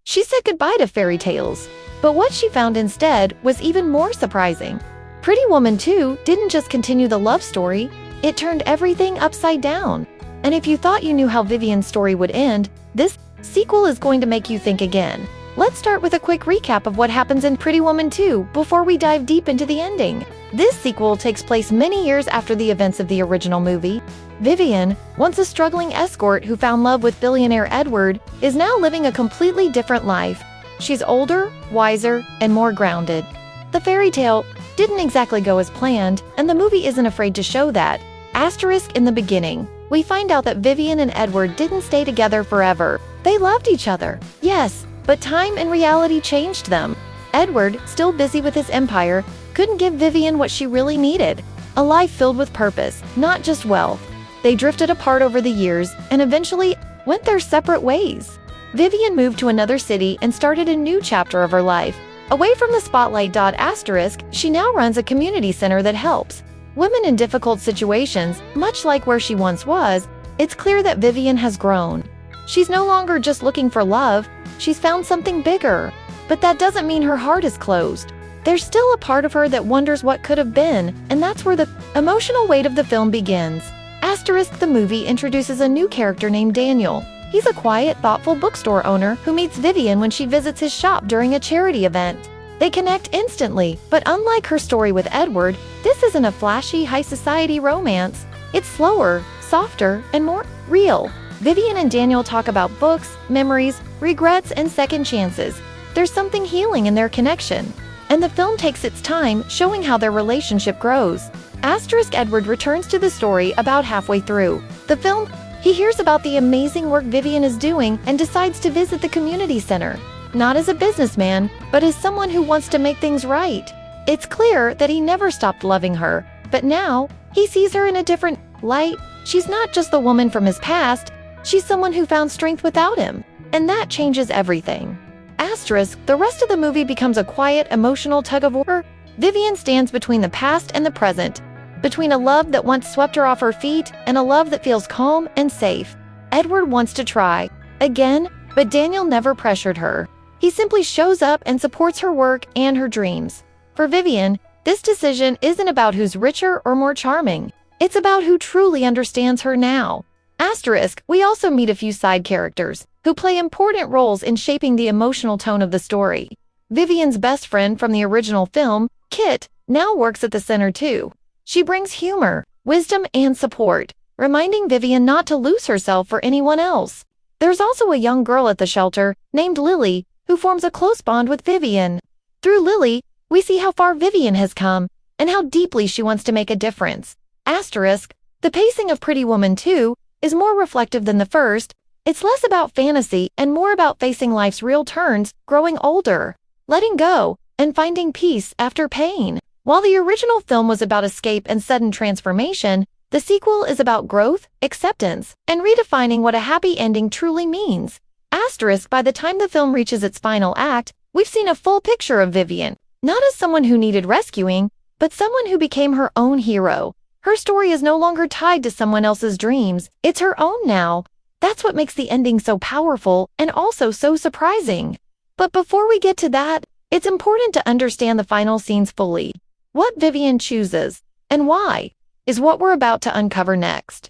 She said goodbye to fairy tales. But what she found instead was even more surprising. Pretty Woman 2 didn't just continue the love story, it turned everything upside down. And if you thought you knew how Vivian's story would end, this sequel is going to make you think again. Let's start with a quick recap of what happens in Pretty Woman 2 before we dive deep into the ending. This sequel takes place many years after the events of the original movie. Vivian, once a struggling escort who found love with billionaire Edward, is now living a completely different life. She's older, wiser, and more grounded. The fairy tale didn't exactly go as planned, and the movie isn't afraid to show that. In the beginning, we find out that Vivian and Edward didn't stay together forever. They loved each other, yes, but time and reality changed them. Edward, still busy with his empire, couldn't give Vivian what she really needed, a life filled with purpose, not just wealth. They drifted apart over the years and eventually went their separate ways. Vivian moved to another city and started a new chapter of her life. Away from the spotlight. She now runs a community center that helps women in difficult situations, much like where she once was. It's clear that Vivian has grown. She's no longer just looking for love, she's found something bigger. But that doesn't mean her heart is closed. There's still a part of her that wonders what could have been, and that's where the emotional weight of the film begins. The movie introduces a new character named Daniel. He's a quiet, thoughtful bookstore owner who meets Vivian when she visits his shop during a charity event. They connect instantly, but unlike her story with Edward, this isn't a flashy, high-society romance. It's slower, softer, and more real. Vivian and Daniel talk about books, memories, regrets, and second chances. There's something healing in their connection. And the film takes its time, showing how their relationship grows. Edward returns to the story about halfway through the film. He hears about the amazing work Vivian is doing and decides to visit the community center. Not as a businessman, but as someone who wants to make things right. It's clear that he never stopped loving her, but now he sees her in a different light. She's not just the woman from his past, she's someone who found strength without him. And that changes everything. The rest of the movie becomes a quiet, emotional tug-of-war. Vivian stands between the past and the present, between a love that once swept her off her feet and a love that feels calm and safe. Edward wants to try again, but Daniel never pressured her. He simply shows up and supports her work and her dreams. For Vivian, this decision isn't about who's richer or more charming. It's about who truly understands her now. We also meet a few side characters who play important roles in shaping the emotional tone of the story. Vivian's best friend from the original film, Kit, now works at the center too. She brings humor, wisdom, and support, reminding Vivian not to lose herself for anyone else. There's also a young girl at the shelter, named Lily, who forms a close bond with Vivian. Through Lily, we see how far Vivian has come, and how deeply she wants to make a difference. The pacing of Pretty Woman 2 is more reflective than the first. It's less about fantasy and more about facing life's real turns, growing older, letting go, and finding peace after pain. While the original film was about escape and sudden transformation, the sequel is about growth, acceptance, and redefining what a happy ending truly means. By the time the film reaches its final act, we've seen a full picture of Vivian, not as someone who needed rescuing, but someone who became her own hero. Her story is no longer tied to someone else's dreams, it's her own now. That's what makes the ending so powerful and also so surprising. But before we get to that, it's important to understand the final scenes fully. What Vivian chooses, and why, is what we're about to uncover next.